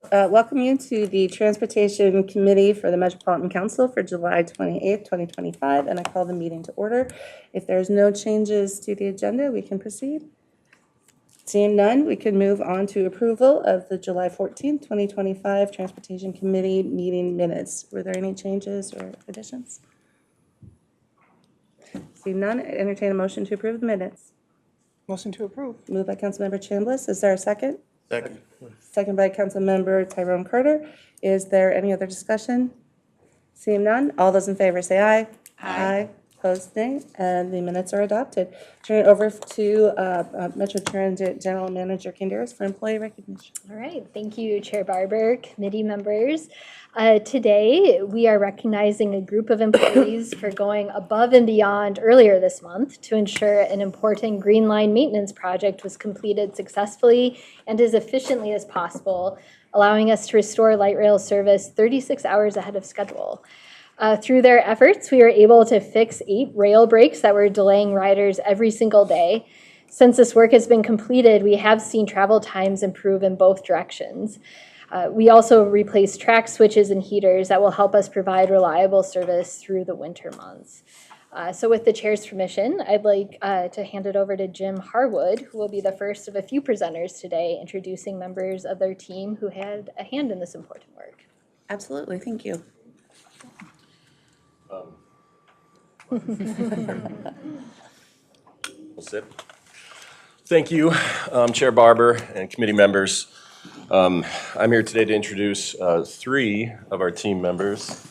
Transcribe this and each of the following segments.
Welcome you to the Transportation Committee for the Metropolitan Council for July 28th, 2025, and I call the meeting to order. If there's no changes to the agenda, we can proceed. Seeing none, we can move on to approval of the July 14th, 2025 Transportation Committee meeting minutes. Were there any changes or additions? Seeing none, I entertain a motion to approve the minutes. Motion to approve. Moved by Councilmember Chambliss. Is there a second? Second. Second by Councilmember Tyrone Carter. Is there any other discussion? Seeing none, all those in favor say aye. Aye. Opposed, nay, and the minutes are adopted. Turn it over to Metro Transit General Manager Canderas for employee recognition. All right, thank you, Chair Barber, committee members. Today, we are recognizing a group of employees for going above and beyond earlier this month to ensure an important Green Line maintenance project was completed successfully and as efficiently as possible, allowing us to restore light rail service 36 hours ahead of schedule. Through their efforts, we were able to fix 8 rail breaks that were delaying riders every single day. Since this work has been completed, we have seen travel times improve in both directions. We also replaced track switches and heaters that will help us provide reliable service through the winter months. So with the chair's permission, I'd like to hand it over to Jim Harwood, who will be the first of a few presenters today, introducing members of their team who had a hand in this important work. Absolutely, thank you. We'll sit. Thank you, Chair Barber and committee members. I'm here today to introduce 3 of our team members.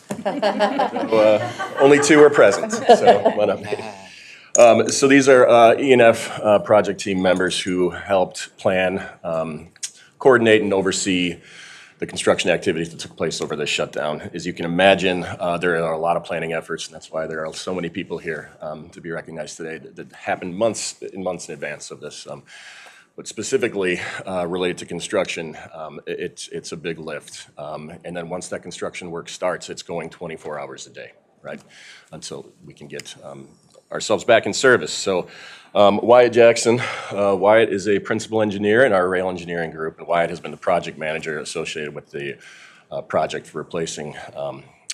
Only 2 are present, so one up. So these are E&F project team members who helped plan, coordinate, and oversee the construction activities that took place over this shutdown. As you can imagine, there are a lot of planning efforts, and that's why there are so many people here to be recognized today that happened months in advance of this. But specifically related to construction, it's a big lift. And then once that construction work starts, it's going 24 hours a day, right? Until we can get ourselves back in service. So Wyatt Jackson. Wyatt is a principal engineer in our rail engineering group, and Wyatt has been the project manager associated with the project for replacing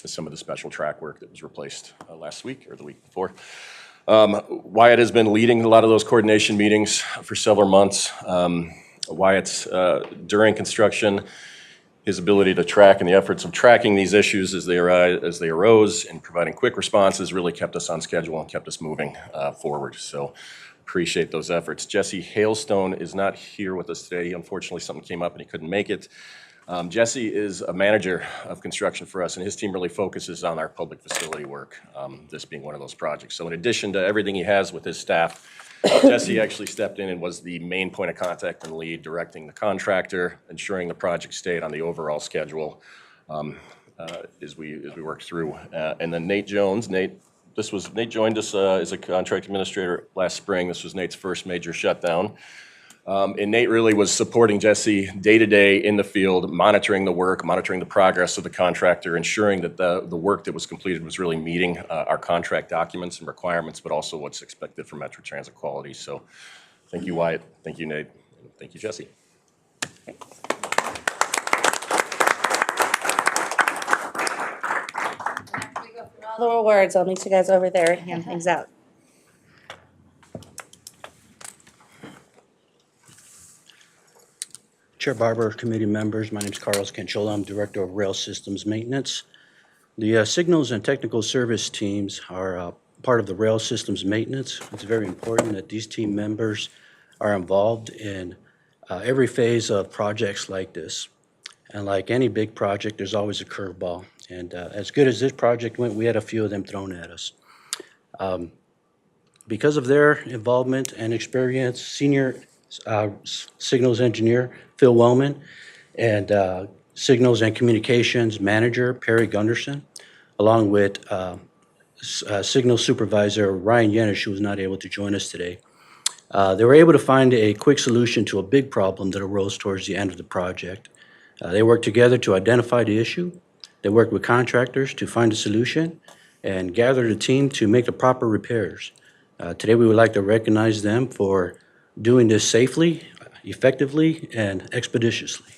some of the special track work that was replaced last week or the week before. Wyatt has been leading a lot of those coordination meetings for several months. Wyatt's, during construction, his ability to track and the efforts of tracking these issues as they arose and providing quick responses really kept us on schedule and kept us moving forward. So appreciate those efforts. Jesse Hailstone is not here with us today. Unfortunately, something came up and he couldn't make it. Jesse is a manager of construction for us, and his team really focuses on our public facility work, this being one of those projects. So in addition to everything he has with his staff, Jesse actually stepped in and was the main point of contact and lead, directing the contractor, ensuring the project stayed on the overall schedule as we worked through. And then Nate Jones. Nate joined us as a contract administrator last spring. This was Nate's first major shutdown. And Nate really was supporting Jesse day to day in the field, monitoring the work, monitoring the progress of the contractor, ensuring that the work that was completed was really meeting our contract documents and requirements, but also what's expected from Metro Transit quality. So thank you, Wyatt. Thank you, Nate. And thank you, Jesse. Okay. We go through all the awards. I'll meet you guys over there and hand things out. Chair Barber, committee members, my name is Carlos Canchola. I'm Director of Rail Systems Maintenance. The signals and technical service teams are part of the Rail Systems Maintenance. It's very important that these team members are involved in every phase of projects like this. And like any big project, there's always a curveball. And as good as this project went, we had a few of them thrown at us. Because of their involvement and experience, Senior Signals Engineer Phil Wellman and Signals and Communications Manager Perry Gunderson, along with Signal Supervisor Ryan Yenish, who was not able to join us today. They were able to find a quick solution to a big problem that arose towards the end of the project. They worked together to identify the issue. They worked with contractors to find a solution and gathered a team to make the proper repairs. Today we would like to recognize them for doing this safely, effectively, and expeditiously.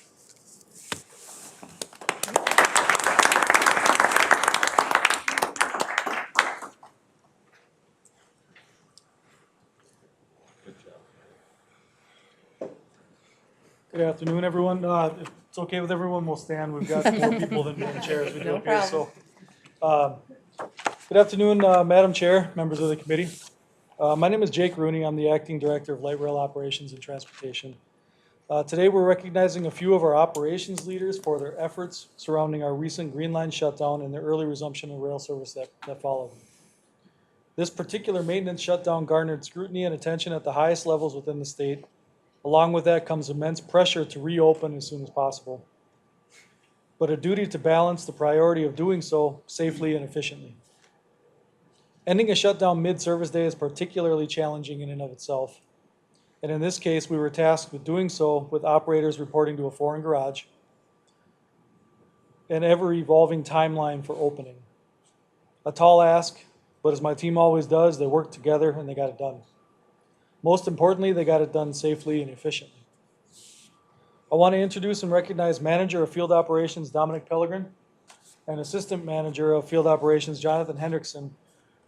Good afternoon, everyone. If it's okay with everyone, we'll stand. We've got more people than chairs. We do No up here, problem. so. Good afternoon, Madam Chair, members of the committee. My name is Jake Rooney. I'm the Acting Director of Light Rail Operations and Transportation. Today, we're recognizing a few of our operations leaders for their efforts surrounding our recent Green Line shutdown and the early resumption of rail service that followed. This particular maintenance shutdown garnered scrutiny and attention at the highest levels within the state. Along with that comes immense pressure to reopen as soon as possible, but a duty to balance the priority of doing so safely and efficiently. Ending a shutdown mid-service day is particularly challenging in and of itself. And in this case, we were tasked with doing so with operators reporting to a foreign garage, an ever-evolving timeline for opening. A tall ask, but as my team always does, they worked together and they got it done. Most importantly, they got it done safely and efficiently. I want to introduce and recognize Manager of Field Operations Dominic Pellegrin and Assistant Manager of Field Operations Jonathan Hendrickson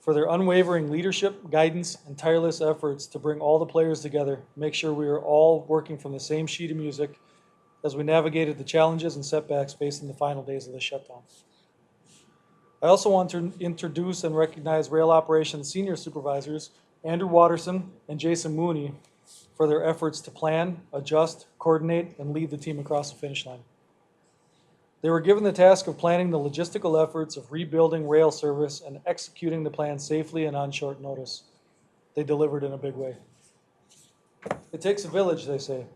for their unwavering leadership, guidance, and tireless efforts to bring all the players together, make sure we are all working from the same sheet of music as we navigated the challenges and setbacks faced in the final days of the shutdown. I also want to introduce and recognize Rail Operations Senior Supervisors Andrew Watterson and Jason Mooney for their efforts to plan, adjust, coordinate, and lead the team across the finish line. They were given the task of planning the logistical efforts of rebuilding rail service and executing the plan safely and on short notice. They delivered in a big way. It takes a village, they say.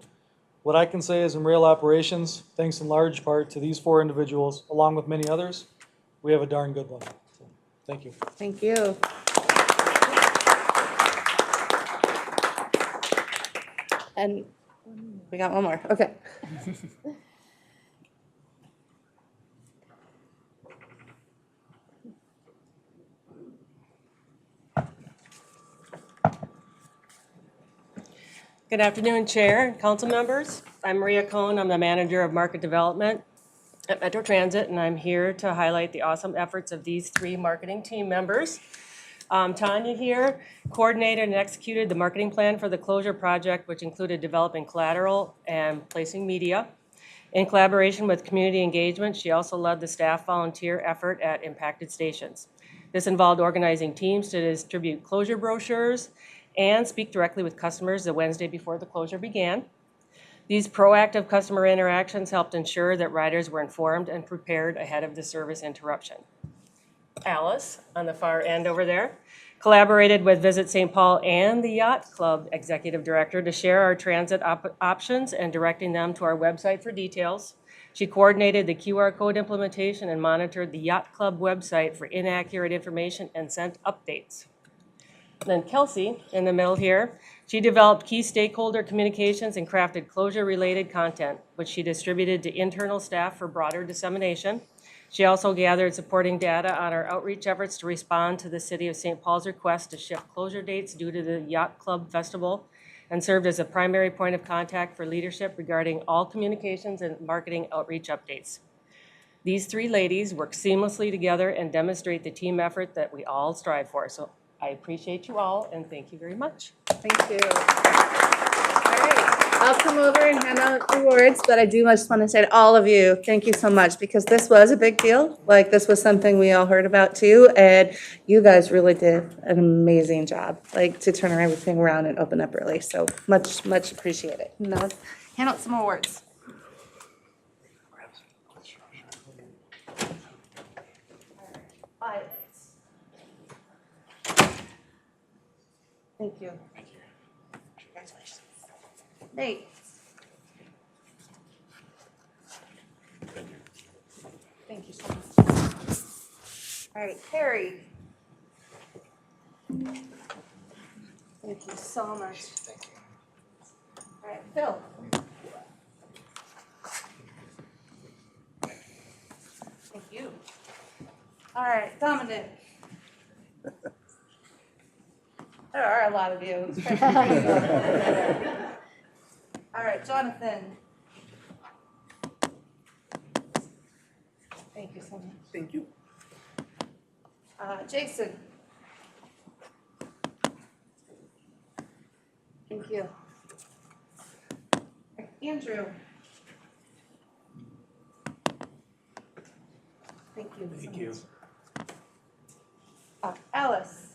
What I can say is in rail operations, thanks in large part to these 4 individuals, along with many others, we have a darn good one. So, thank you. Thank you. And we got one more. Okay. Good afternoon, Chair and council members. I'm Maria Cohn. I'm the Manager of Market Development at Metro Transit, and I'm here to highlight the awesome efforts of these 3 marketing team members. Tanya here coordinated and executed the marketing plan for the closure project, which included developing collateral and placing media. In collaboration with community engagement, she also led the staff volunteer effort at impacted stations. This involved organizing teams to distribute closure brochures and speak directly with customers the Wednesday before the closure began. These proactive customer interactions helped ensure that riders were informed and prepared ahead of the service interruption. Alice, on the far end over there, collaborated with Visit St. Paul and the Yacht Club Executive Director to share our transit options and directing them to our website for details. She coordinated the QR code implementation and monitored the Yacht Club website for inaccurate information and sent updates. Then Kelsey, in the middle here, she developed key stakeholder communications and crafted closure-related content, which she distributed to internal staff for broader dissemination. She also gathered supporting data on our outreach efforts to respond to the City of St. Paul's request to shift closure dates due to the Yacht Club Festival, and served as a primary point of contact for leadership regarding all communications and marketing outreach updates. These 3 ladies work seamlessly together and demonstrate the team effort that we all strive for. So I appreciate you all, and thank you very much. Thank you. All right. I'll come over and hand out the awards, but I do just want to say to all of you, thank you so much, because this was a big deal. Like, this was something we all heard about too, and you guys really did an amazing job, like, to turn everything around and open up early. So much, much appreciated. Now let's hand out some awards. Thank you. Thank you. Congratulations. Nate. Thank you so much. All right, Harry. Thank you so much. Thank you. All right, Phil. Thank you. All right, Dominic. There are a lot of you. All right, Jonathan. Thank you so much. Thank you. Jason. Thank you. Andrew. Thank you. Thank you. Alice.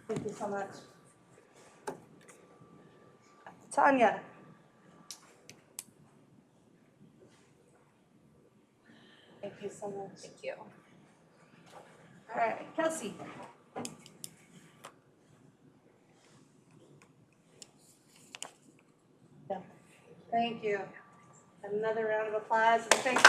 Thank you so much. Tanya. Thank you so much. Thank you. All right, Kelsey. Yeah. Thank you. Another round of applause and thank you.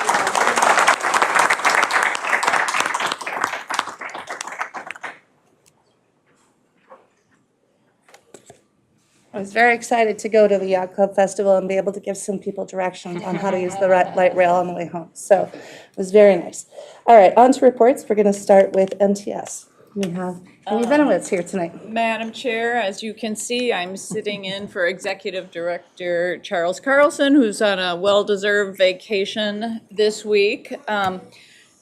I was very excited to go to the Yacht Club Festival and be able to give some people directions on how to use the light rail on the way home. So it was very nice. All right, on to reports. We're going to start with MTS. We have Amy Benowitz here tonight. Madam Chair, as you can see, I'm sitting in for Executive Director Charles Carlson, who's on a well-deserved vacation this week.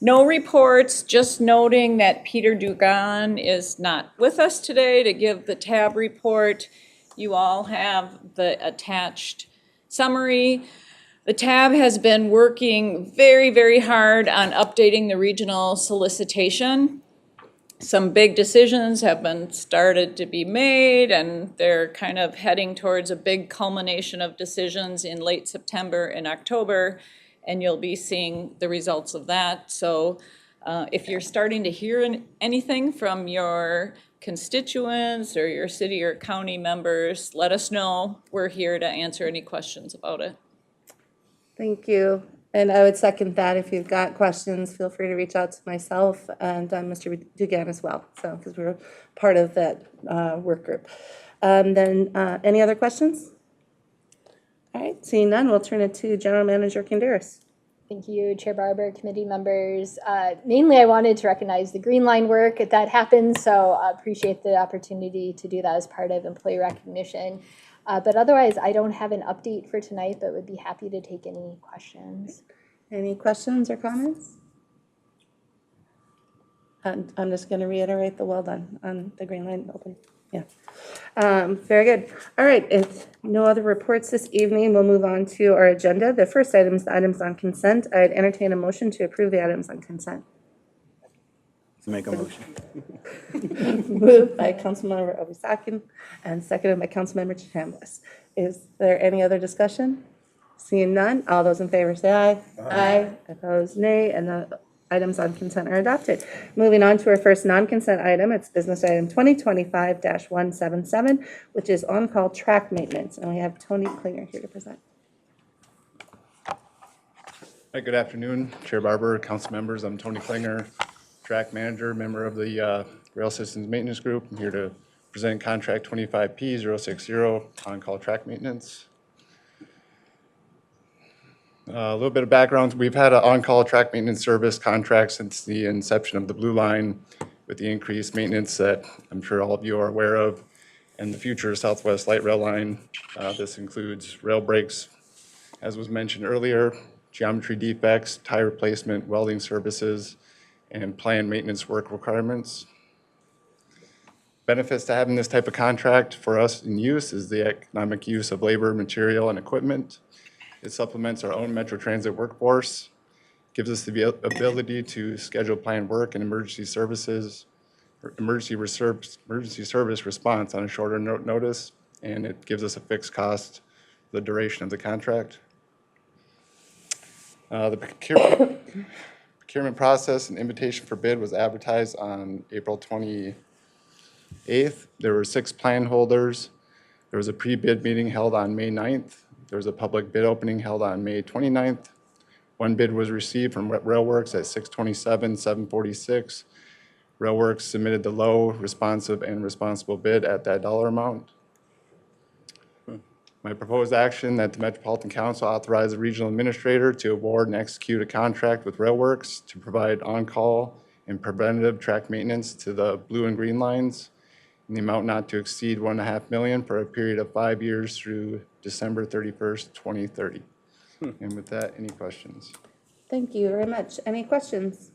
No reports, just noting that Peter Dugan is not with us today to give the TAB report. You all have the attached summary. The TAB has been working very, very hard on updating the regional solicitation. Some big decisions have been started to be made, and they're kind of heading towards a big culmination of decisions in late September and October, and you'll be seeing the results of that. So if you're starting to hear anything from your constituents or your city or county members, let us know. We're here to answer any questions about it. Thank you. And I would second that. If you've got questions, feel free to reach out to myself and Mr. Dugan as well. So, because we're part of that work group. Any other questions? All right, seeing none, we'll turn it to General Manager Kinderis. Thank you, Chair Barber, committee members. Mainly, I wanted to recognize the Green Line work that happened, so I appreciate the opportunity to do that as part of employee recognition. But otherwise, I don't have an update for tonight, but would be happy to take any questions. Any questions or comments? I'm just going to reiterate the well done on the Green Line opening. Yeah. Very good. All right. If no other reports this evening, we'll move on to our agenda. The first item is the items on consent. I'd entertain a motion to approve the items on consent. Make a motion. Moved by Councilmember Obisakin and seconded by Councilmember Chambliss. Is there any other discussion? Seeing none, all those in favor say aye. Aye. Opposed, nay, and the items on consent are adopted. Moving on to our first non-consent item, it's business item 2025-177, which is on-call track maintenance, and we have Tony Klinger here to present. Hi, good afternoon, Chair Barber, council members. I'm Tony Klinger, track manager, member of the Rail Systems Maintenance Group. I'm here to present contract 25P060, on-call track maintenance. A little bit of background. We've had an on-call track maintenance service contract since the inception of the Blue Line, with the increased maintenance that I'm sure all of you are aware of, and the future Southwest Light Rail Line. This includes rail breaks, as was mentioned earlier, geometry defects, tire replacement, welding services, and planned maintenance work requirements. Benefits to having this type of contract for us in use is the economic use of labor, material, and equipment. It supplements our own Metro Transit workforce, gives us the ability to schedule planned work and emergency service response on a shorter notice, and it gives us a fixed cost for the duration of the contract. The procurement process and invitation for bid was advertised on April 28th. There were 6 plan holders. There was a pre-bid meeting held on May 9th. There was a public bid opening held on May 29th. One bid was received from Railworks at $627,746. Railworks submitted the low, responsive, and responsible bid at that dollar amount. My proposed action that the Metropolitan Council authorize the regional administrator to award and execute a contract with Railworks to provide on-call and preventative track maintenance to the blue and green lines in the amount not to exceed $1.5 million for a period of 5 years through December 31st, 2030. And with that, any questions? Thank you very much. Any questions?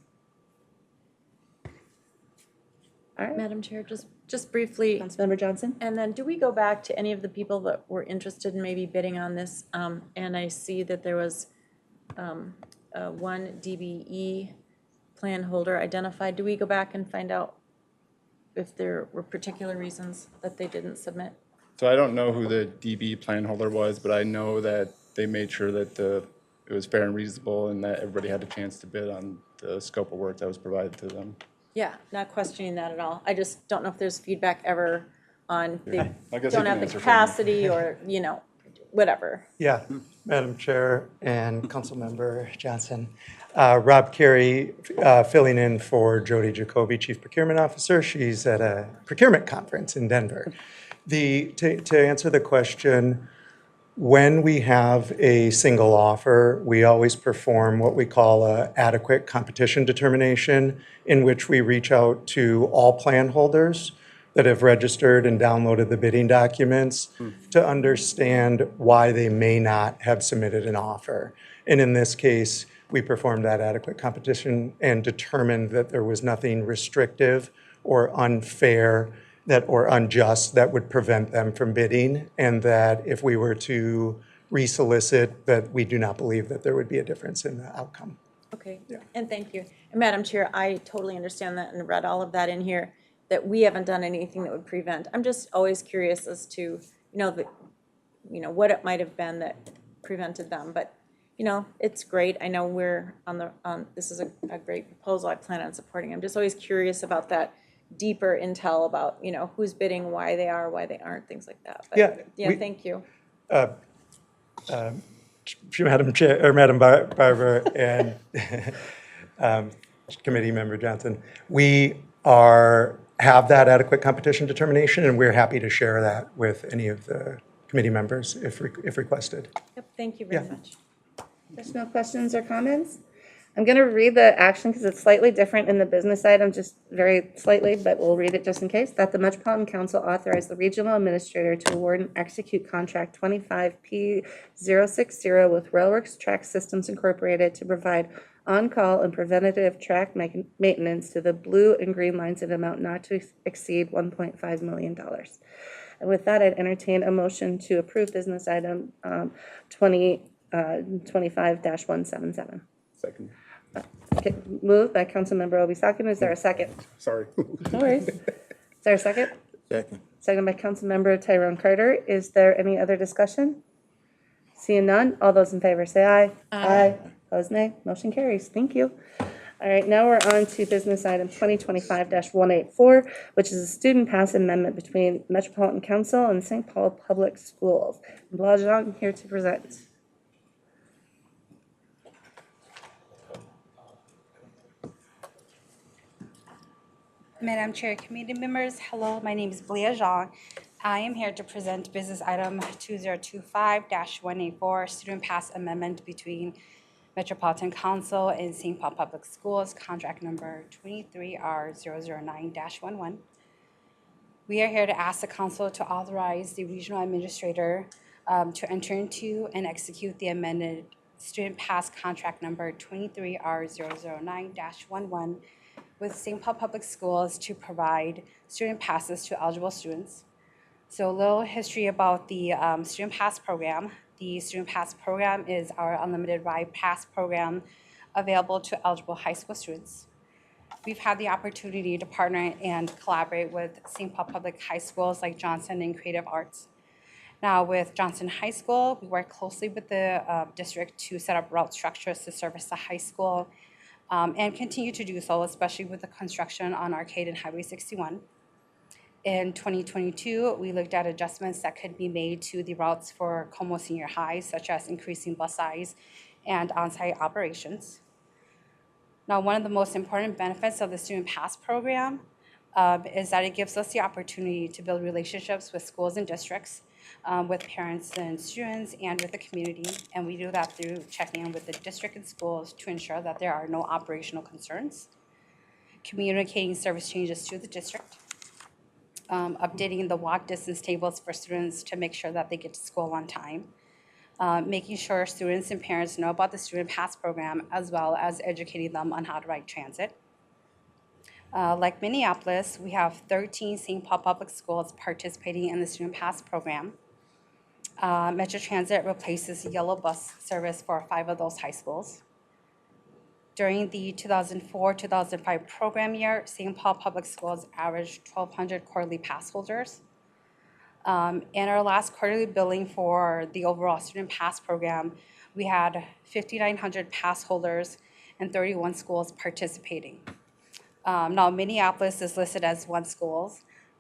All right, Madam Chair, just briefly, Councilmember Johnson? and then do we go back to any of the people that were interested in maybe bidding on this? And I see that there was one DBE plan holder identified. Do we go back and find out if there were particular reasons that they didn't submit? So I don't know who the DB plan holder was, but I know that they made sure that it was fair and reasonable and that everybody had a chance to bid on the scope of work that was provided to them. Yeah, not questioning that at all. I just don't know if there's feedback ever on they I guess you don't can have the answer for me. capacity or, whatever. Yeah, Madam Chair and Councilmember Johnson. Rob Carey, filling in for Jody Jacoby, Chief Procurement Officer. She's at a procurement conference in Denver. To answer the question, when we have a single offer, we always perform what we call a adequate competition determination, in which we reach out to all plan holders that have registered and downloaded the bidding documents to understand why they may not have submitted an offer. And in this case, we performed that adequate competition and determined that there was nothing restrictive or unfair or unjust that would prevent them from bidding, and that if we were to resolicit, that we do not believe that there would be a difference in the outcome. Okay, and thank you. And Madam Chair, I totally understand that and read all of that in here, that we haven't done anything that would prevent. I'm just always curious as to, what it might have been that prevented them. But, it's great. I know we're this is a great proposal. I plan on supporting. I'm just always curious about that deeper intel about, who's bidding, why they are, why they aren't, things like that. But, thank you. Madam Chair, or Madam Barber and Committee Member Johnson, we have that adequate competition determination, and we're happy to share that with any of the committee members if requested. Yep, thank you very Yeah. much. Additional questions or comments? I'm going to read the action because it's slightly different in the business item, just very slightly, but we'll read it just in case. That the Metropolitan Council authorize the regional administrator to award and execute contract 25P060 with Railworks Track Systems Incorporated to provide on-call and preventative track maintenance to the blue and green lines in an amount not to exceed $1.5 million. And with that, I'd entertain a motion to approve business item 25-177. Second. Okay, moved by Councilmember Obisaki. Is there a second? Sorry. No worries. Is there a second? Second. Second by Councilmember Tyrone Carter. Is there any other discussion? Seeing none, all those in favor say aye. Aye. Opposed, nay. Motion carries. Thank you. All right, now we're on to business item 2025-184, which is a student pass amendment between Metropolitan Council and St. Paul Public Schools. Blajon here to present. Madam Chair, committee members, hello, my name is Blia Zhang. I am here to present business item 2025-184, student pass amendment between Metropolitan Council and St. Paul Public Schools, contract number 23R009-11. We are here to ask the council to authorize the regional administrator to enter into and execute the amended student pass contract number 23R009-11 with St. Paul Public Schools to provide student passes to eligible students. So a little history about the student pass program. The student pass program is our unlimited ride pass program available to eligible high school students. We've had the opportunity to partner and collaborate with St. Paul Public High Schools like Johnson and Creative Arts. Now with Johnson High School, we work closely with the district to set up route structures to service the high school and continue to do so, especially with the construction on Arcade and Highway 61. In 2022, we looked at adjustments that could be made to the routes for Como Senior High, such as increasing bus size and on-site operations. Now, one of the most important benefits of the Student Pass program is that it gives us the opportunity to build relationships with schools and districts, with parents and students, and with the community. And we do that through checking in with the district and schools to ensure that there are no operational concerns, communicating service changes to the district, updating the walk distance tables for students to make sure that they get to school on time, making sure students and parents know about the Student Pass program, as well as educating them on how to ride transit. Like Minneapolis, we have 13 St. Paul Public Schools participating in the Student Pass program. Metro Transit replaces yellow bus service for 5 of those high schools. During the 2004-2005 program year, St. Paul Public Schools averaged 1,200 quarterly pass holders. In our last quarterly billing for the overall Student Pass program, we had 5,900 pass holders and 31 schools participating. Now, Minneapolis is listed as 1 school,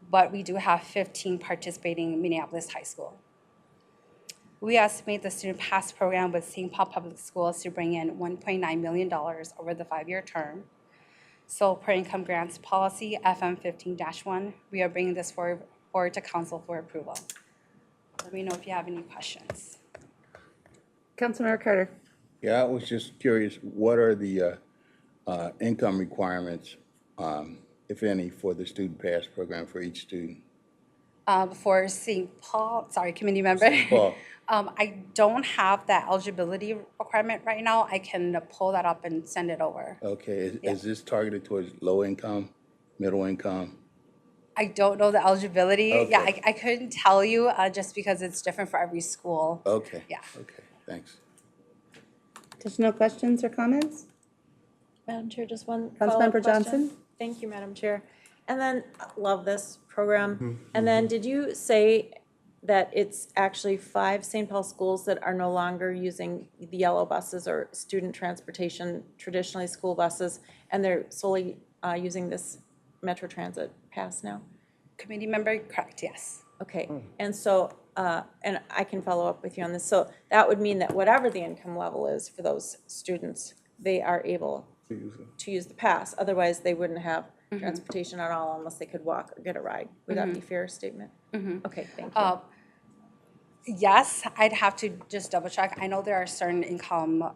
but we do have 15 participating Minneapolis high school. We estimate the Student Pass program with St. Paul Public Schools to bring in $1.9 million over the 5-year term. So per income grants policy, FM 15-1, we are bringing this forward to council for approval. Let me know if you have any questions. Councilmember Carter. Yeah, I was just curious, what are the income requirements, if any, for the student pass program for each student? For St. Paul, sorry, committee member. Paul. I don't have that eligibility requirement right now. I can pull that up and send it over. Okay, is this targeted towards low income, middle income? I don't know the eligibility. Yeah, Okay. I couldn't tell you just because it's different for every school. Okay. Yeah. Okay, thanks. Additional questions or comments? Madam Chair, just one Councilmember follow-up question. Johnson? Thank you, Madam Chair. And then, love this program. And then, did you say that it's actually 5 St. Paul schools that are no longer using the yellow buses or student transportation, traditionally school buses, and they're solely using this Metro Transit pass now? Committee member, correct, yes. Okay, and so, and I can follow up with you on this. So that would mean that whatever the income level is for those students, they are able to use the pass. Otherwise, they wouldn't have transportation at all unless they could walk or get a ride. Would that be a fair statement? Okay, thank you. Yes, I'd have to just double check. I know there are certain income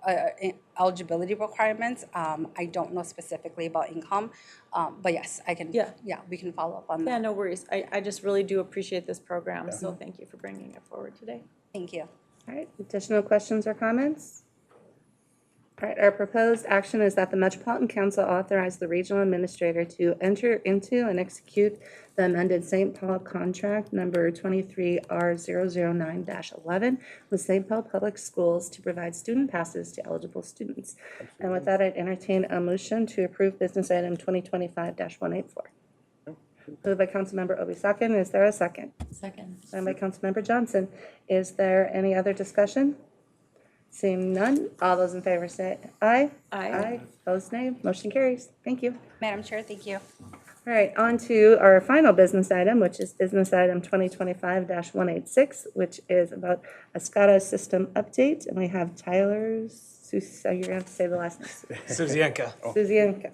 eligibility requirements. I don't know specifically about income, but yes, I can, Yeah. we can follow up on Yeah, that. no worries. I just really do appreciate this program, so thank you for bringing it forward today. Thank you. All right, additional questions or comments? All right, our proposed action is that the Metropolitan Council authorize the regional administrator to enter into and execute the amended St. Paul contract number 23R009-11 with St. Paul Public Schools to provide student passes to eligible students. And with that, I'd entertain a motion to approve business item 2025-184. Moved by Councilmember Obi-Sakin. Is there a second? Second. Second by Councilmember Johnson. Is there any other discussion? Seeing none, all those in favor say aye. Aye. Opposed, nay. Motion carries. Thank you. Madam Chair, thank you. All right, on to our final business item, which is business item 2025-186, which is about a SCADA system update. And we have Tyler, you're going to have to say the last name. Suzienka. Suzienka.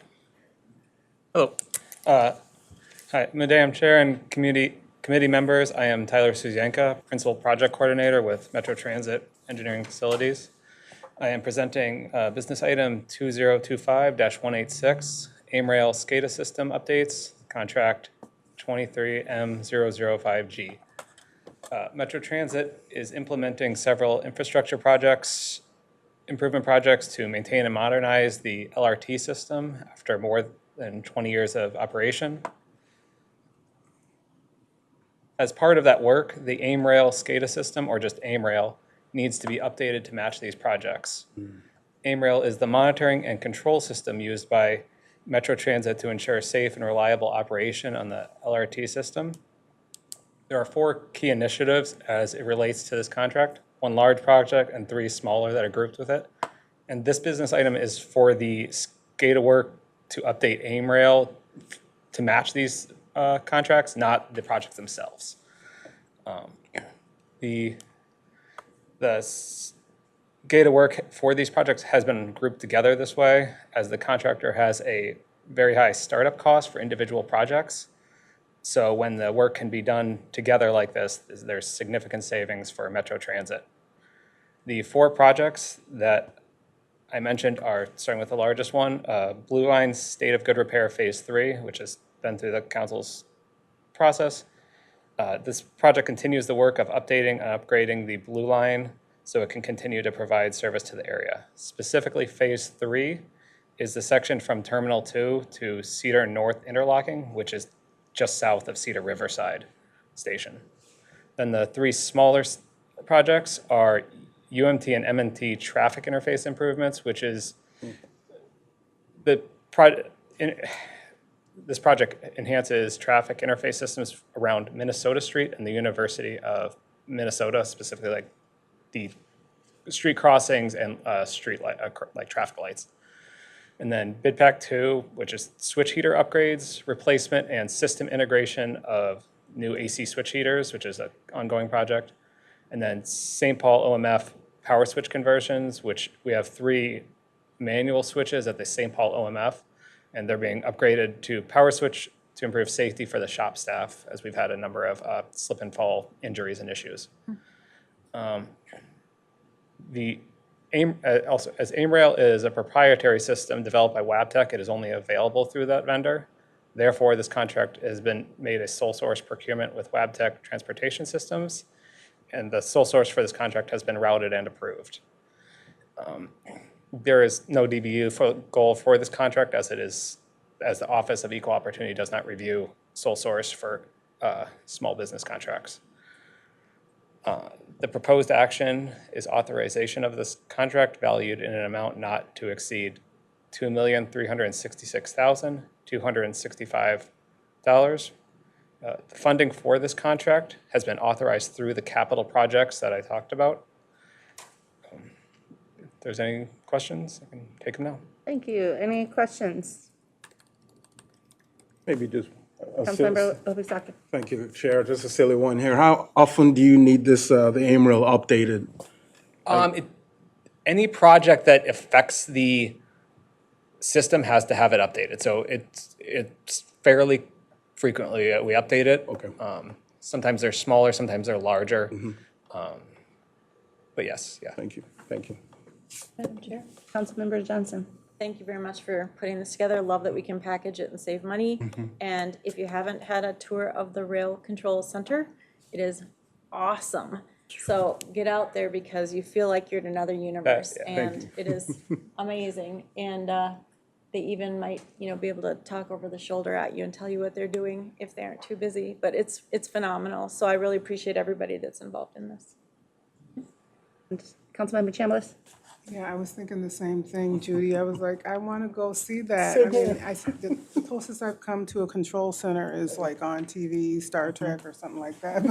Hello. Hi, Madam Chair and committee members. I am Tyler Suzienka, Principal Project Coordinator with Metro Transit Engineering Facilities. I am presenting business item 2025-186, AIMRail SCADA system updates, contract 23M005G. Metro Transit is implementing several infrastructure projects, improvement projects to maintain and modernize the LRT system after more than 20 years of operation. As part of that work, the AIMRail SCADA system, or just AIMRail, needs to be updated to match these projects. AIMRail is the monitoring and control system used by Metro Transit to ensure safe and reliable operation on the LRT system. There are 4 key initiatives as it relates to this contract, 1 large project and 3 smaller that are grouped with it. And this business item is for the SCADA work to update AIMRail to match these contracts, not the projects themselves. The SCADA work for these projects has been grouped together this way, as the contractor has a very high startup cost for individual projects. So when the work can be done together like this, there's significant savings for Metro Transit. The 4 projects that I mentioned are, starting with the largest one, Blue Line State of Good Repair Phase 3, which has been through the council's process. This project continues the work of updating and upgrading the Blue Line so it can continue to provide service to the area. Specifically, Phase 3 is the section from Terminal 2 to Cedar North Interlocking, which is just south of Cedar Riverside Station. Then the three smaller projects are UMT and MNT traffic interface improvements, which is this project enhances traffic interface systems around Minnesota Street and the University of Minnesota, specifically like the street crossings and street light, like traffic lights. And then Bid Pack 2, which is switch heater upgrades, replacement, and system integration of new AC switch heaters, which is an ongoing project. And then St. Paul OMF power switch conversions, which we have 3 manual switches at the St. Paul OMF, and they're being upgraded to power switch to improve safety for the shop staff, as we've had a number of slip and fall injuries and issues. The also, as AIMRail is a proprietary system developed by Wabtec, it is only available through that vendor. Therefore, this contract has been made a sole source procurement with Wabtec Transportation Systems, and the sole source for this contract has been routed and approved. There is no DBU goal for this contract, as the Office of Equal Opportunity does not review sole source for small business contracts. The proposed action is authorization of this contract valued in an amount not to exceed $2,366,265. The funding for this contract has been authorized through the capital projects that I talked about. If there's any questions, I can take them now. Thank you. Any questions? Maybe just Councilmember Obisaka. thank you, Chair. Just a silly one here. How often do you need this, the AIMRail updated? Any project that affects the system has to have it updated. So it's fairly frequently we update it. Okay. Sometimes they're smaller, sometimes they're larger. But yes, yeah. Thank you. Thank you. Madam Chair. Councilmember Johnson. Thank you very much for putting this together. Love that we can package it and save money. And if you haven't had a tour of the Rail Control Center, it is awesome. So get out there because you feel like you're in another universe, Yeah, and it is amazing. And they even might, be able to talk over the shoulder at you and tell you what they're doing if they aren't too busy. But it's phenomenal. So I really appreciate everybody that's involved in this. Councilmember Chambliss. Yeah, I was thinking the same thing, Judy. I was like, I want to go see that. I mean, I think the closest I've come to a control center is like on TV, Star Trek or something like that.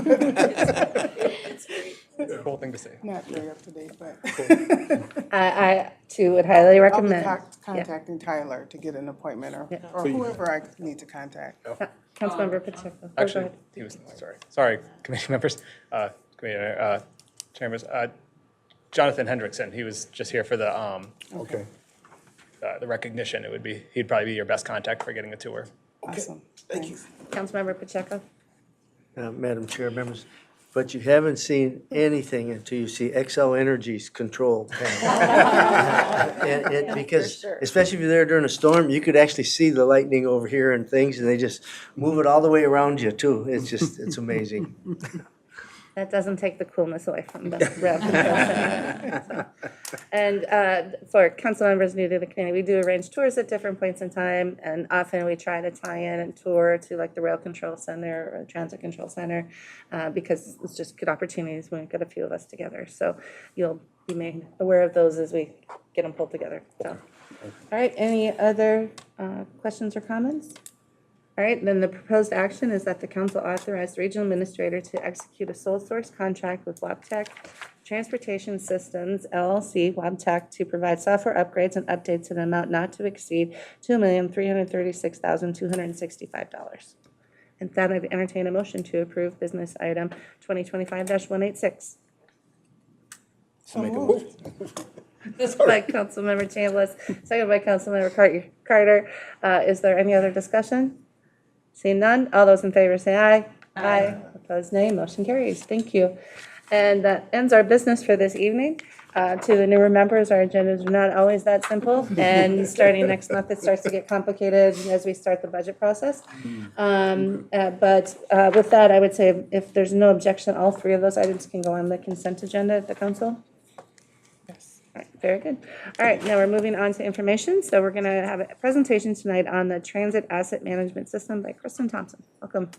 It's great. It's a cool thing to say. Not very up to date, but I too would highly I'll be recommend. contacting Tyler to get an appointment or whoever I need to contact. Councilmember Pacheco. Oh, go Actually, ahead. he was, sorry, committee members, chambers. Jonathan Hendrickson, he was just here for the Okay. the recognition. He'd probably be your best contact for getting a tour. Awesome. Thank you. Councilmember Pacheco. Madam Chair, members, but you haven't seen anything until you see XL Energy's control panel. Because, especially if you're there during a storm, you could actually see the lightning over here and things, and they just move it all the way around you too. It's amazing. That doesn't take the coolness away from the Rail Control Center. So. And for council members new to the community, we do arrange tours at different points in time, and often we try to tie in and tour to like the Rail Control Center or Transit Control Center because it's just good opportunities when we get a few of us together. So you'll be made aware of those as we get them pulled together. So, all right, any other questions or comments? All right, then the proposed action is that the council authorize the regional administrator to execute a sole source contract with Wabtec Transportation Systems LLC, Wabtec, to provide software upgrades and updates in an amount not to exceed $2,336,265. And that I'd entertain a motion to approve business item 2025-186. So moved. This by Councilmember Chambliss, second by Councilmember Carter. Is there any other discussion? Seeing none, all those in favor say aye. Aye. Opposed, nay. Motion carries. Thank you. And that ends our business for this evening. To the newer members, our agendas are not always that simple, and starting next month, it starts to get complicated as we start the budget process. But with that, I would say if there's no objection, all three of those items can go on the consent agenda at the council. Yes. All right. Very good. All right, now we're moving on to information. So we're going to have a presentation tonight on the Transit Asset Management System by Kristen Thompson. Welcome.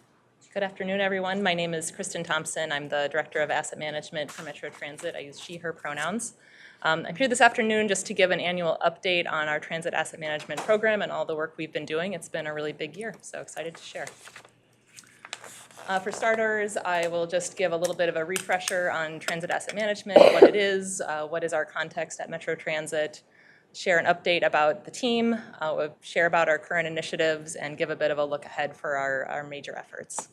Good afternoon, everyone. My name is Kristen Thompson. I'm the Director of Asset Management for Metro Transit. I use she, her pronouns. I'm here this afternoon just to give an annual update on our Transit Asset Management program and all the work we've been doing. It's been a really big year, so excited to share. For starters, I will just give a little bit of a refresher on transit asset management, what it is, what is our context at Metro Transit, share an update about the team, share about our current initiatives, and give a bit of a look ahead for our major efforts.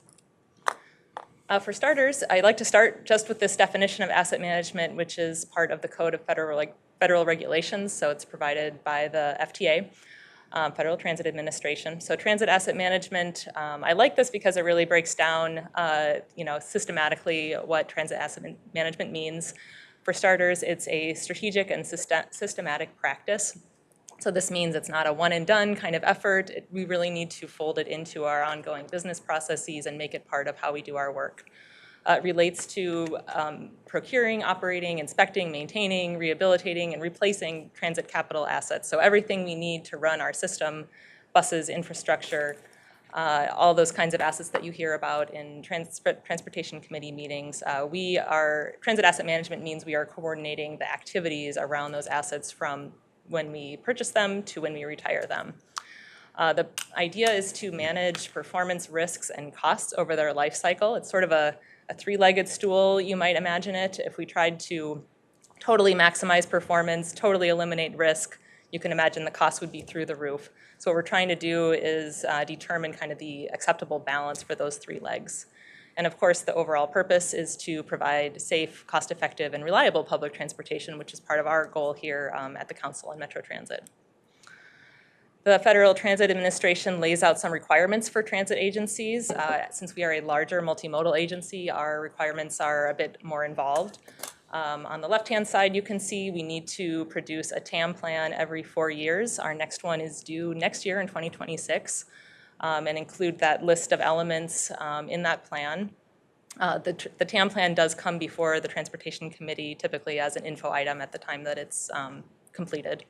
For starters, I'd like to start just with this definition of asset management, which is part of the Code of Federal Regulations, so it's provided by the FTA. Federal Transit Administration. So transit asset management, I like this because it really breaks down, systematically what transit asset management means. For starters, it's a strategic and systematic practice. So this means it's not a one and done kind of effort. We really need to fold it into our ongoing business processes and make it part of how we do our work. It relates to procuring, operating, inspecting, maintaining, rehabilitating, and replacing transit capital assets. So everything we need to run our system, buses, infrastructure, all those kinds of assets that you hear about in transportation committee meetings. Transit asset management means we are coordinating the activities around those assets from when we purchase them to when we retire them. The idea is to manage performance risks and costs over their life cycle. It's sort of a three-legged stool, you might imagine it. If we tried to totally maximize performance, totally eliminate risk, you can imagine the cost would be through the roof. So what we're trying to do is determine kind of the acceptable balance for those three legs. And of course, the overall purpose is to provide safe, cost-effective, and reliable public transportation, which is part of our goal here at the Council and Metro Transit. The Federal Transit Administration lays out some requirements for transit agencies. Since we are a larger multimodal agency, our requirements are a bit more involved. On the left-hand side, you can see we need to produce a TAM plan every 4 years. Our next one is due next year in 2026, and include that list of elements in that plan. The TAM plan does come before the Transportation Committee, typically as an info item at the time that it's completed.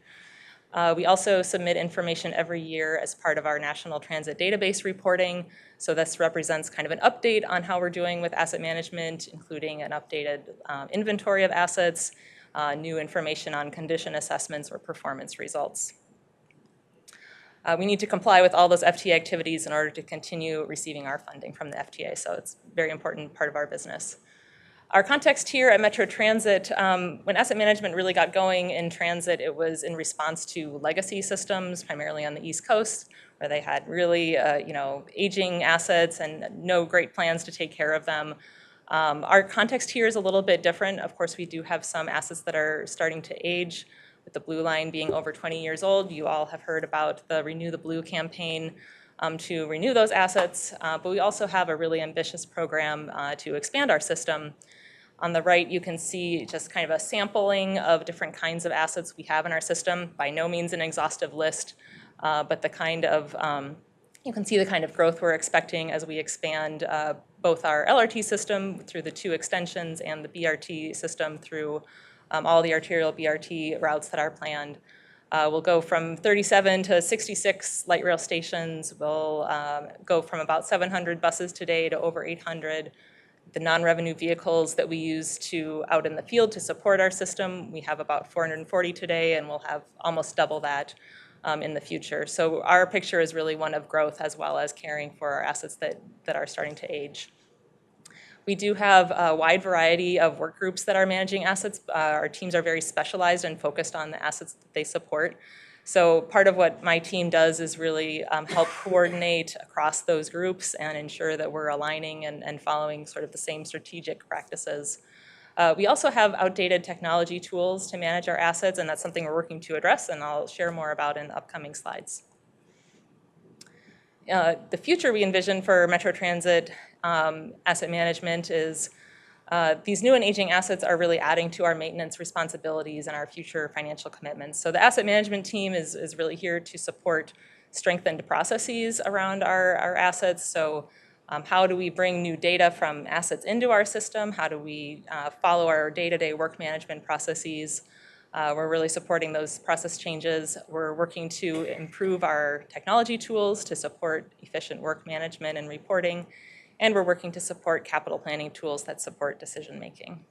We also submit information every year as part of our National Transit Database reporting. So this represents kind of an update on how we're doing with asset management, including an updated inventory of assets, new information on condition assessments or performance results. We need to comply with all those FTA activities in order to continue receiving our funding from the FTA, so it's a very important part of our business. Our context here at Metro Transit, when asset management really got going in transit, it was in response to legacy systems, primarily on the East Coast, where they had really aging assets and no great plans to take care of them. Our context here is a little bit different. Of course, we do have some assets that are starting to age, with the Blue Line being over 20 years old. You all have heard about the Renew the Blue campaign to renew those assets, but we also have a really ambitious program to expand our system. On the right, you can see just kind of a sampling of different kinds of assets we have in our system. By no means an exhaustive list, but the kind of, you can see the kind of growth we're expecting as we expand both our LRT system through the 2 extensions and the BRT system through all the arterial BRT routes that are planned. We'll go from 37 to 66 light rail stations. We'll go from about 700 buses today to over 800. The non-revenue vehicles that we use out in the field to support our system, we have about 440 today, and we'll have almost double that in the future. So our picture is really one of growth as well as caring for our assets that are starting to age. We do have a wide variety of work groups that are managing assets. Our teams are very specialized and focused on the assets that they support. So part of what my team does is really help coordinate across those groups and ensure that we're aligning and following sort of the same strategic practices. We also have outdated technology tools to manage our assets, and that's something we're working to address, and I'll share more about in the upcoming slides. The future we envision for Metro Transit asset management is these new and aging assets are really adding to our maintenance responsibilities and our future financial commitments. So the asset management team is really here to support strengthened processes around our assets. So how do we bring new data from assets into our system? How do we follow our day-to-day work management processes? We're really supporting those process changes. We're working to improve our technology tools to support efficient work management and reporting, and we're working to support capital planning tools that support decision-making.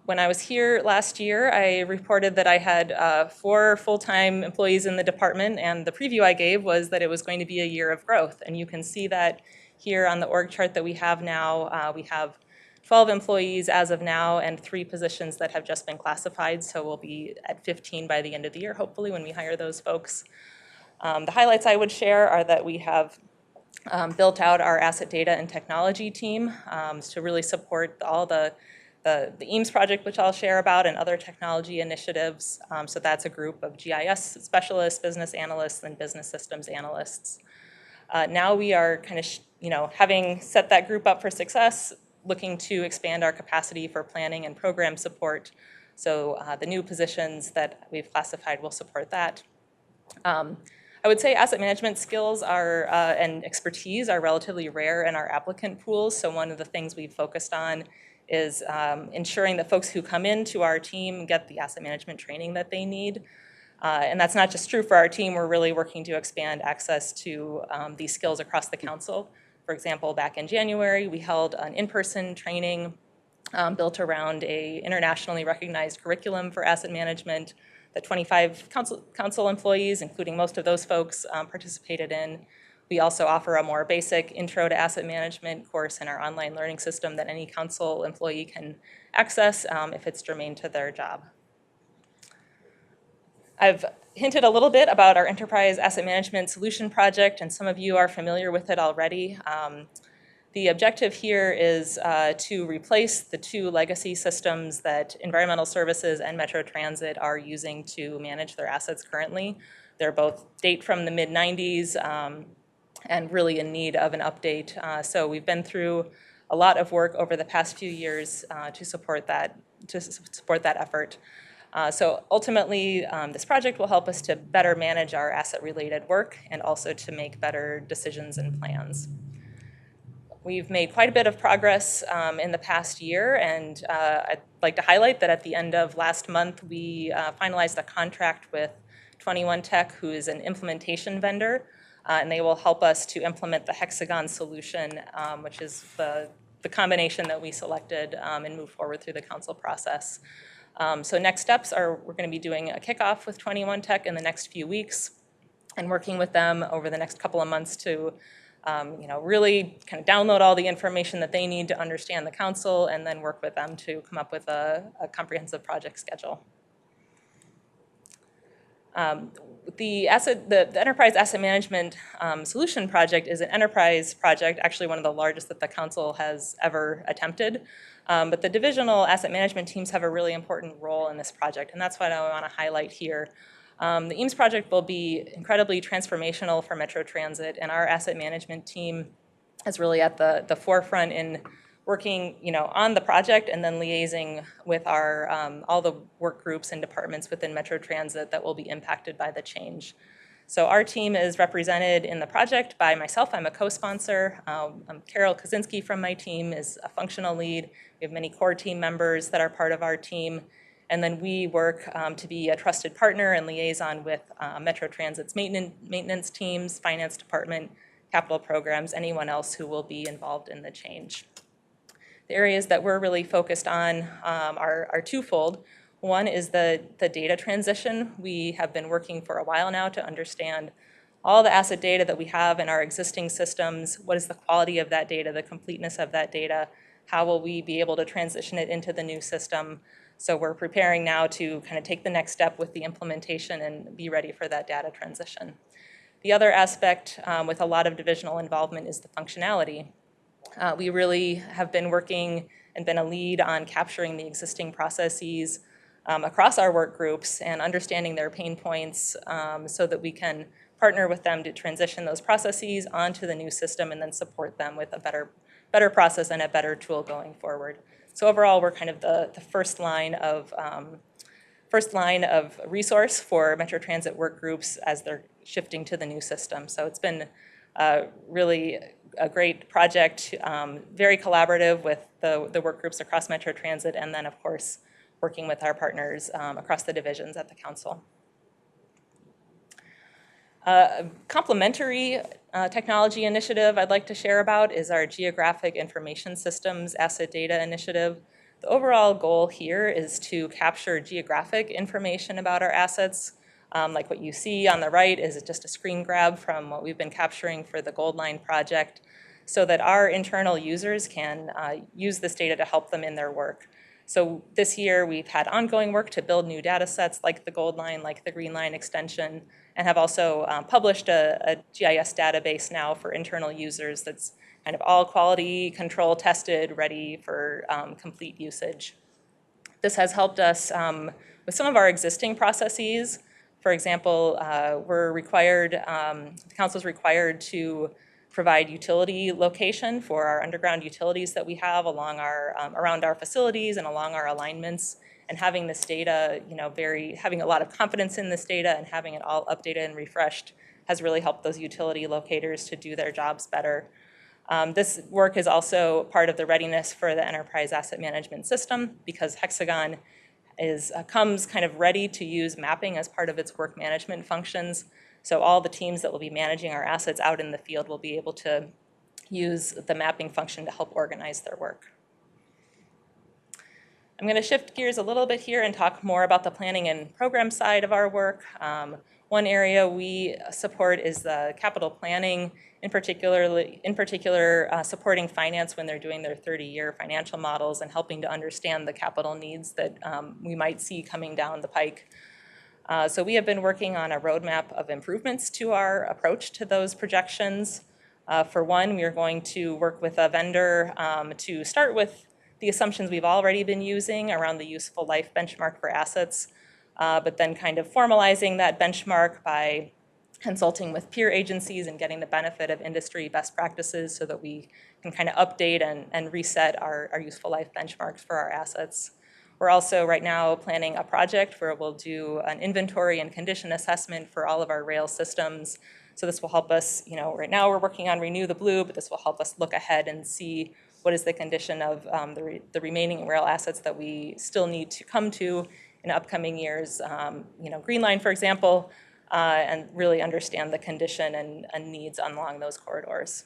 When I was here last year, I reported that I had 4 full-time employees in the department, and the preview I gave was that it was going to be a year of growth. And you can see that here on the org chart that we have now. We have 12 employees as of now and 3 positions that have just been classified, so we'll be at 15 by the end of the year, hopefully, when we hire those folks. The highlights I would share are that we have built out our asset data and technology team to really support all the EAMS project, which I'll share about, and other technology initiatives. So that's a group of GIS specialists, business analysts, and business systems analysts. Now we are kind of, having set that group up for success, looking to expand our capacity for planning and program support. So the new positions that we've classified will support that. I would say asset management skills and expertise are relatively rare in our applicant pools. So one of the things we've focused on is ensuring that folks who come into our team get the asset management training that they need. And that's not just true for our team. We're really working to expand access to these skills across the council. For example, back in January, we held an in-person training built around an internationally recognized curriculum for asset management that 25 council employees, including most of those folks, participated in. We also offer a more basic intro to asset management course in our online learning system that any council employee can access if it's germane to their job. I've hinted a little bit about our enterprise asset management solution project, and some of you are familiar with it already. The objective here is to replace the 2 legacy systems that environmental services and Metro Transit are using to manage their assets currently. They're both date from the mid-90s and really in need of an update. So we've been through a lot of work over the past few years to support that effort. So ultimately, this project will help us to better manage our asset-related work and also to make better decisions and plans. We've made quite a bit of progress in the past year, and I'd like to highlight that at the end of last month, we finalized a contract with 21 Tech, who is an implementation vendor, and they will help us to implement the Hexagon solution, which is the combination that we selected and move forward through the council process. So next steps are we're going to be doing a kickoff with 21 Tech in the next few weeks and working with them over the next couple of months to really kind of download all the information that they need to understand the council and then work with them to come up with a comprehensive project schedule. The Enterprise Asset Management Solution Project is an enterprise project, actually one of the largest that the council has ever attempted. But the divisional asset management teams have a really important role in this project, and that's what I want to highlight here. The EAMS project will be incredibly transformational for Metro Transit, and our asset management team is really at the forefront in working on the project and then liaising with our all the work groups and departments within Metro Transit that will be impacted by the change. So our team is represented in the project by myself. I'm a co-sponsor. Carol Kaczynski from my team is a functional lead. We have many core team members that are part of our team. And then we work to be a trusted partner and liaison with Metro Transit's maintenance teams, finance department, capital programs, anyone else who will be involved in the change. The areas that we're really focused on are twofold. One is the data transition. We have been working for a while now to understand all the asset data that we have in our existing systems. What is the quality of that data, the completeness of that data? How will we be able to transition it into the new system? So we're preparing now to kind of take the next step with the implementation and be ready for that data transition. The other aspect with a lot of divisional involvement is the functionality. We really have been working and been a lead on capturing the existing processes across our work groups and understanding their pain points so that we can partner with them to transition those processes onto the new system and then support them with a better process and a better tool going forward. So overall, we're kind of the first line of resource for Metro Transit work groups as they're shifting to the new system. So it's been really a great project, very collaborative with the work groups across Metro Transit, and then of course working with our partners across the divisions at the council. Complementary technology initiative I'd like to share about is our Geographic Information Systems Asset Data Initiative. The overall goal here is to capture geographic information about our assets. Like what you see on the right is just a screen grab from what we've been capturing for the Gold Line project, so that our internal users can use this data to help them in their work. So this year we've had ongoing work to build new data sets like the Gold Line, like the Green Line extension, and have also published a GIS database now for internal users that's kind of all quality control tested, ready for complete usage. This has helped us with some of our existing processes. For example, the council's required to provide utility location for our underground utilities that we have along our around our facilities and along our alignments. And having this data, having a lot of confidence in this data and having it all updated and refreshed has really helped those utility locators to do their jobs better. This work is also part of the readiness for the enterprise asset management system, because Hexagon comes kind of ready to use mapping as part of its work management functions. So all the teams that will be managing our assets out in the field will be able to use the mapping function to help organize their work. I'm going to shift gears a little bit here and talk more about the planning and program side of our work. One area we support is the capital planning, in particular supporting finance when they're doing their 30-year financial models and helping to understand the capital needs that we might see coming down the pike. So we have been working on a roadmap of improvements to our approach to those projections. For one, we are going to work with a vendor to start with the assumptions we've already been using around the useful life benchmark for assets, but then kind of formalizing that benchmark by consulting with peer agencies and getting the benefit of industry best practices so that we can kind of update and reset our useful life benchmarks for our assets. We're also right now planning a project where we'll do an inventory and condition assessment for all of our rail systems. So this will help us, right now we're working on Renew the Blue, but this will help us look ahead and see what is the condition of the remaining rail assets that we still need to come to in upcoming years. Green Line, for example, and really understand the condition and needs along those corridors.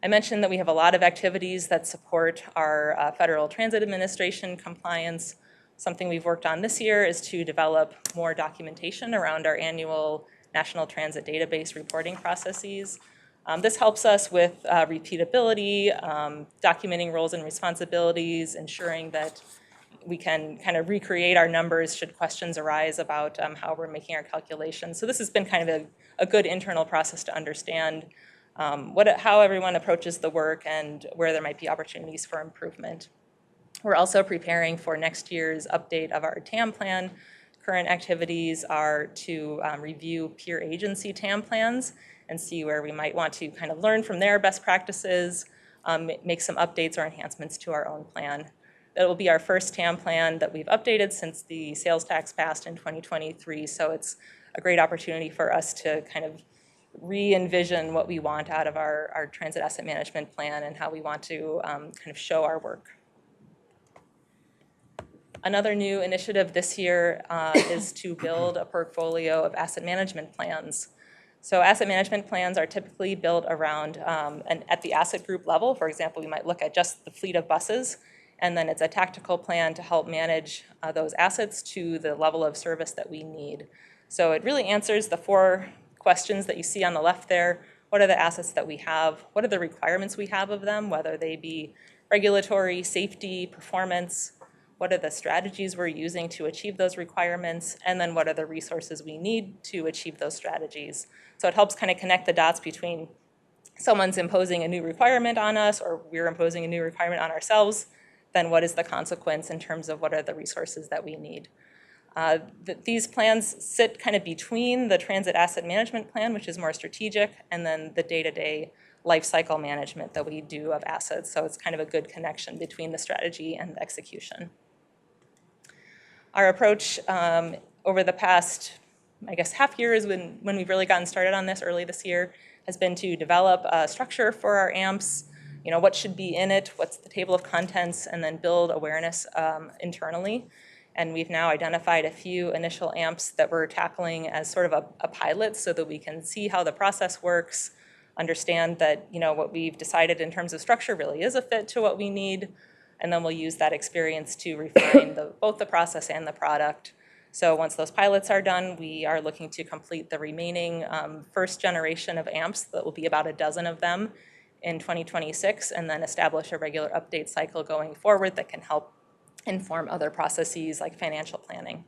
I mentioned that we have a lot of activities that support our Federal Transit Administration compliance. Something we've worked on this year is to develop more documentation around our annual National Transit Database reporting processes. This helps us with repeatability, documenting roles and responsibilities, ensuring that we can kind of recreate our numbers should questions arise about how we're making our calculations. So this has been kind of a good internal process to understand how everyone approaches the work and where there might be opportunities for improvement. We're also preparing for next year's update of our TAM plan. Current activities are to review peer agency TAM plans and see where we might want to kind of learn from their best practices, make some updates or enhancements to our own plan. That will be our first TAM plan that we've updated since the sales tax passed in 2023, so it's a great opportunity for us to kind of re-envision what we want out of our transit asset management plan and how we want to kind of show our work. Another new initiative this year is to build a portfolio of asset management plans. So asset management plans are typically built around and at the asset group level. For example, we might look at just the fleet of buses, and then it's a tactical plan to help manage those assets to the level of service that we need. So it really answers the 4 questions that you see on the left there. What are the assets that we have? What are the requirements we have of them, whether they be regulatory, safety, performance? What are the strategies we're using to achieve those requirements? And then what are the resources we need to achieve those strategies? So it helps kind of connect the dots between someone's imposing a new requirement on us or we're imposing a new requirement on ourselves, then what is the consequence in terms of what are the resources that we need? These plans sit kind of between the transit asset management plan, which is more strategic, and then the day-to-day life cycle management that we do of assets. So it's kind of a good connection between the strategy and the execution. Our approach over the past, I guess, half year is when we've really gotten started on this early this year, has been to develop a structure for our AMPs, what should be in it, what's the table of contents, and then build awareness internally. And we've now identified a few initial AMPs that we're tackling as sort of a pilot so that we can see how the process works, understand that, what we've decided in terms of structure really is a fit to what we need, and then we'll use that experience to refine both the process and the product. So once those pilots are done, we are looking to complete the remaining first generation of AMPs. That will be about a dozen of them in 2026, and then establish a regular update cycle going forward that can help inform other processes like financial planning.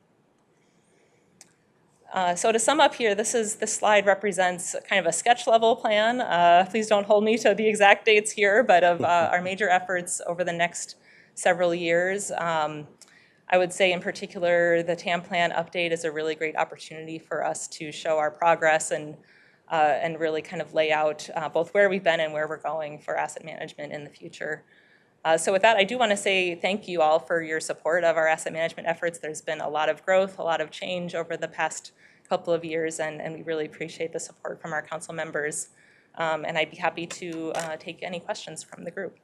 So to sum up here, this slide represents kind of a sketch level plan. Please don't hold me to the exact dates here, but of our major efforts over the next several years. I would say in particular, the TAM plan update is a really great opportunity for us to show our progress and really kind of lay out both where we've been and where we're going for asset management in the future. So with that, I do want to say thank you all for your support of our asset management efforts. There's been a lot of growth, a lot of change over the past couple of years, and we really appreciate the support from our council members. And I'd be happy to take any questions from the group.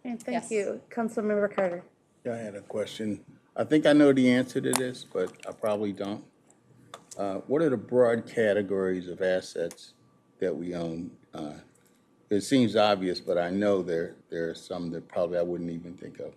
And thank you. Councilmember Carter. Yeah, I had a question. I think I know the answer to this, but I probably don't. What are the broad categories of assets that we own? It seems obvious, but I know there are some that probably I wouldn't even think of.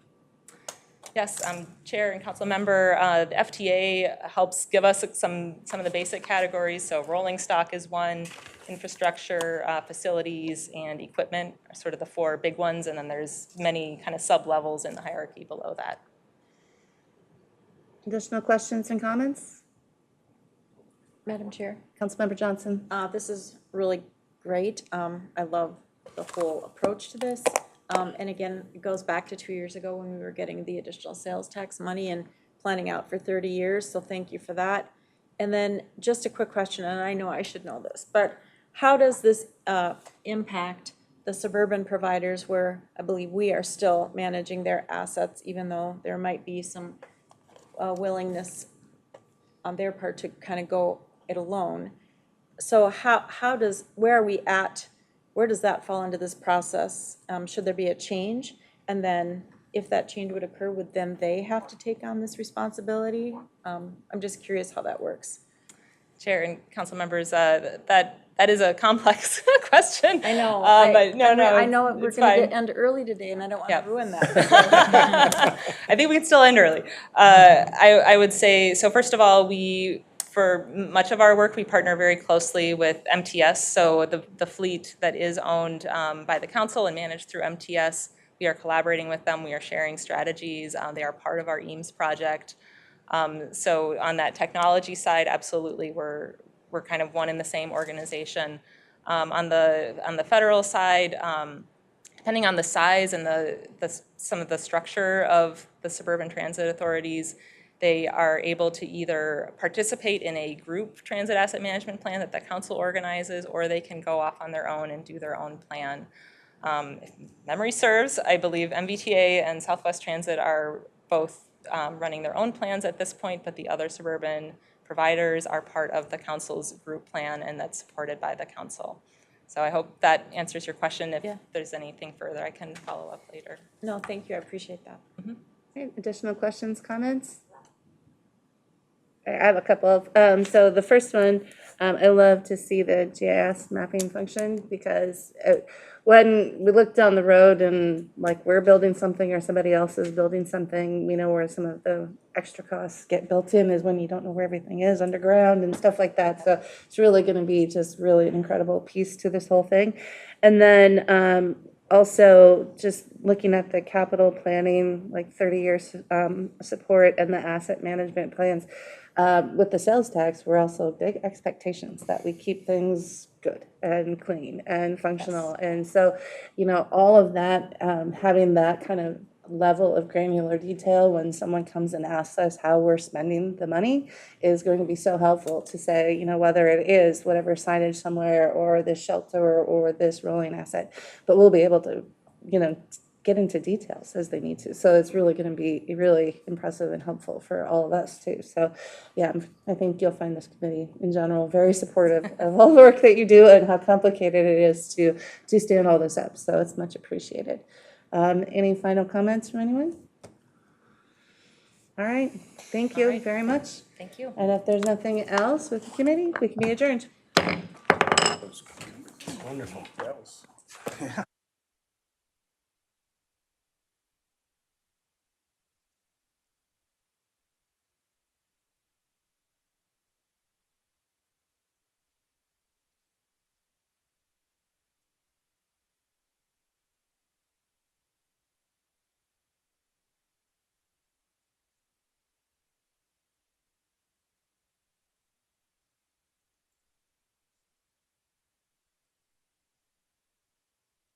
Yes, Chair and Council Member, the FTA helps give us some of the basic categories. So rolling stock is one, infrastructure, facilities, and equipment are sort of the four big ones, and then there's many kind of sub-levels in the hierarchy below that. Additional questions and comments? Madam Chair. Councilmember Johnson. This is really great. I love the whole approach to this. And again, it goes back to 2 years ago when we were getting the additional sales tax money and planning out for 30 years. So thank you for that. And then just a quick question, and I know I should know this, but how does this impact the suburban providers where I believe we are still managing their assets, even though there might be some willingness on their part to kind of go it alone? So where are we at? Where does that fall into this process? Should there be a change? And then if that change would occur, would then they have to take on this responsibility? I'm just curious how that works. Chair and council members, that is a complex question. I know. But I know we're going to end early today, and I don't want to ruin that. I think we can still end early. I would say, so first of all, for much of our work, we partner very closely with MTS. So the fleet that is owned by the council and managed through MTS, we are collaborating with them. We are sharing strategies. They are part of our EAMS project. So on that technology side, absolutely, we're kind of one in the same organization. On the federal side, depending on the size and some of the structure of the suburban transit authorities, they are able to either participate in a group transit asset management plan that the council organizes, or they can go off on their own and do their own plan. If memory serves, I believe MBTA and Southwest Transit are both running their own plans at this point, but the other suburban providers are part of the council's group plan, and that's supported by the council. So I hope that answers your question. If there's anything further, I can follow up later. No, thank you. I appreciate that. Okay, additional questions, comments? I have a couple of, so the first one, I love to see the GIS mapping function, because when we look down the road and like we're building something or somebody else is building something, we know where some of the extra costs get built in is when you don't know where everything is underground and stuff like that. So it's really going to be just really an incredible piece to this whole thing. And then also just looking at the capital planning, like 30 years support and the asset management plans. With the sales tax, we're also big expectations that we keep things good and clean and functional. Yes. And so, all of that, having that kind of level of granular detail when someone comes and asks us how we're spending the money is going to be so helpful to say, whether it is whatever signage somewhere or this shelter or this rolling asset, but we'll be able to, get into details as they need to. So it's really going to be really impressive and helpful for all of us too. So yeah, I think you'll find this committee in general very supportive of all the work that you do and how complicated it is to stand all this up. So it's much appreciated. Any final comments from anyone? All right, thank you very much. Thank you. And if there's nothing else with the committee, we can be adjourned. Wonderful.